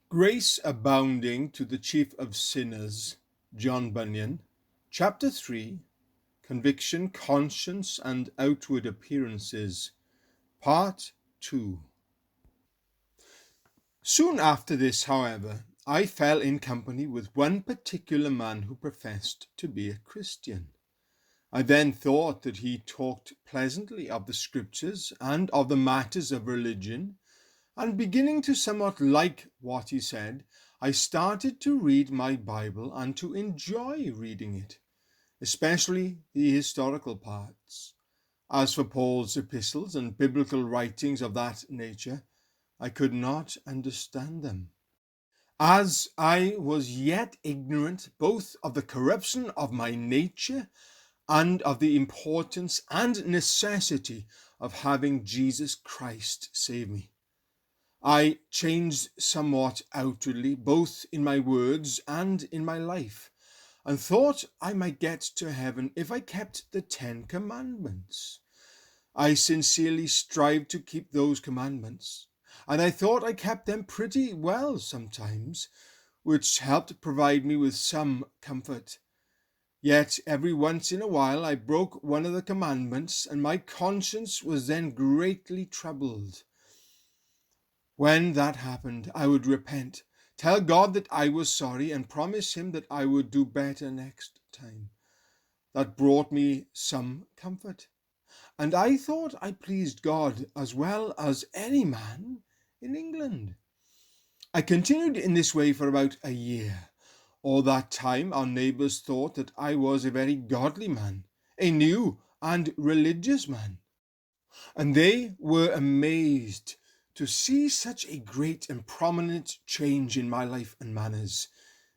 Grace Abounding to the Chief of Sinners, John Bunyan, Chapter 3, Conviction, Conscience, and Outward Appearances, Part 2. Soon after this, however, I fell in company with one particular man who professed to be a Christian. I then thought that he talked pleasantly of the Scriptures and of the matters of religion, and beginning to somewhat like what he said, I started to read my Bible and to enjoy reading it, especially the historical parts. As for Paul's epistles and biblical writings of that nature, I could not understand them, as I was yet ignorant both of the corruption of my nature and of the importance and necessity of having Jesus Christ save me. I changed somewhat outwardly, both in my words and in my life, and thought I might get to heaven if I kept the 10 Commandments. I sincerely strived to keep those commandments, and I thought I kept them pretty well sometimes, which helped provide me with some comfort. Yet every once in a while I broke one of the commandments, and my conscience was then greatly troubled. When that happened, I would repent, tell God that I was sorry, and promise him that I would do better next time. That brought me some comfort, and I thought I pleased God as well as any man in England. I continued in this way for about a year. All that time our neighbours thought that I was a very godly man, a new and religious man, and they were amazed to see such a great and prominent change in my life and manners.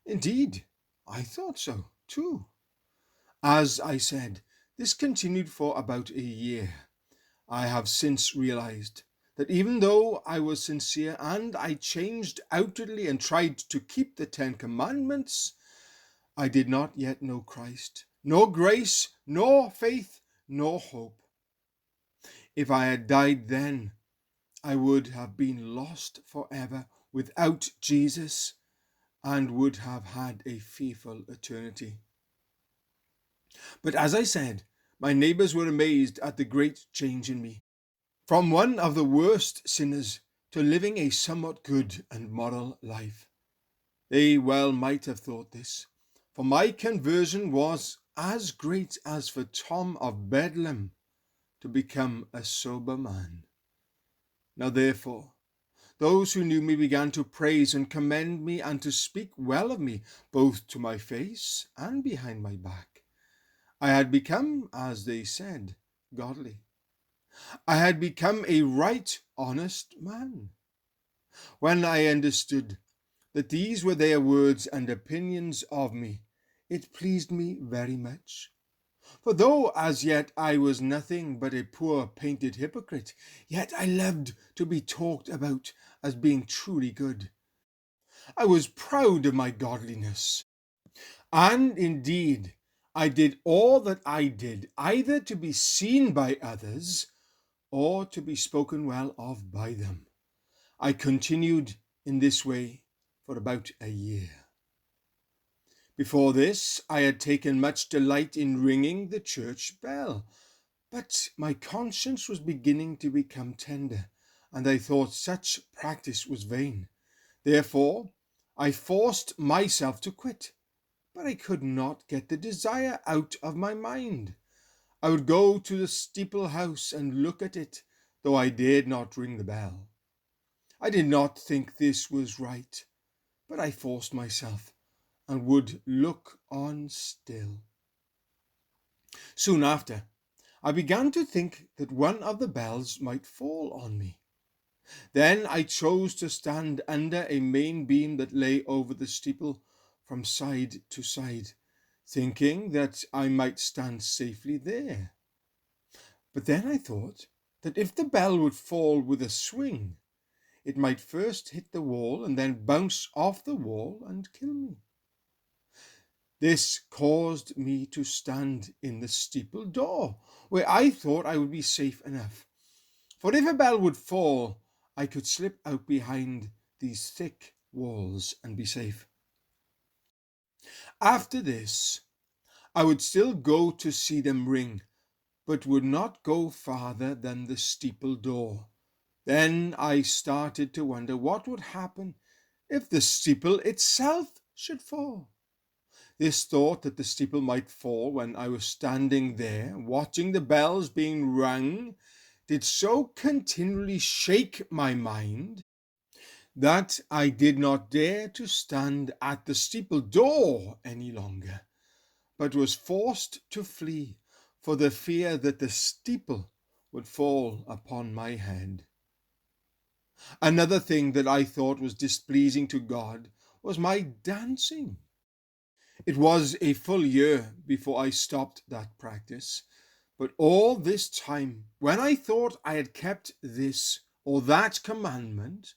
Indeed, I thought so too. As I said, this continued for about a year. I have since realized that even though I was sincere and I changed outwardly and tried to keep the 10 Commandments, I did not yet know Christ, nor grace, nor faith, nor hope. If I had died then, I would have been lost forever without Jesus and would have had a fearful eternity. But as I said, my neighbours were amazed at the great change in me, from one of the worst sinners to living a somewhat good and moral life. They well might have thought this, for my conversion was as great as for Tom of Bedlam to become a sober man. Now therefore, those who knew me began to praise and commend me and to speak well of me, both to my face and behind my back. I had become, as they said, godly. I had become a right honest man. When I understood that these were their words and opinions of me, it pleased me very much. For though as yet I was nothing but a poor painted hypocrite, yet I loved to be talked about as being truly good. I was proud of my godliness, and indeed I did all that I did, either to be seen by others or to be spoken well of by them. I continued in this way for about a year. Before this, I had taken much delight in ringing the church bell, but my conscience was beginning to become tender, and I thought such practice was vain. Therefore, I forced myself to quit, but I could not get the desire out of my mind. I would go to the steeple house and look at it, though I dared not ring the bell. I did not think this was right, but I forced myself and would look on still. Soon after, I began to think that one of the bells might fall on me. Then I chose to stand under a main beam that lay over the steeple from side to side, thinking that I might stand safely there. But then I thought that if the bell would fall with a swing, it might first hit the wall and then bounce off the wall and kill me. This caused me to stand in the steeple door, where I thought I would be safe enough. For if a bell would fall, I could slip out behind these thick walls and be safe. After this, I would still go to see them ring, but would not go farther than the steeple door. Then I started to wonder what would happen if the steeple itself should fall. This thought that the steeple might fall when I was standing there, watching the bells being rung, did so continually shake my mind that I did not dare to stand at the steeple door any longer, but was forced to flee for the fear that the steeple would fall upon my head. Another thing that I thought was displeasing to God was my dancing. It was a full year before I stopped that practice, but all this time, when I thought I had kept this or that commandment,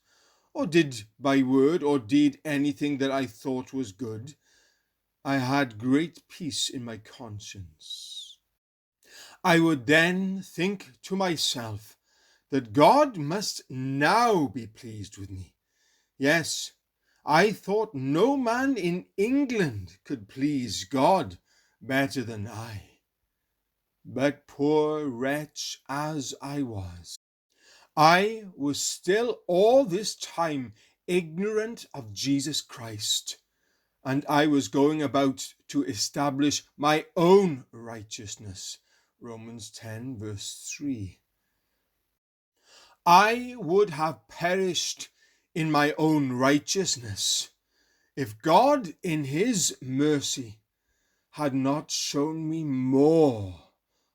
or did by word or deed anything that I thought was good, I had great peace in my conscience. I would then think to myself that God must now be pleased with me. Yes, I thought no man in England could please God better than I. But poor wretch as I was still all this time ignorant of Jesus Christ, and I was going about to establish my own righteousness. Romans 10 verse 3. I would have perished in my own righteousness if God in his mercy had not shown me more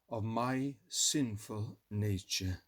of my sinful nature.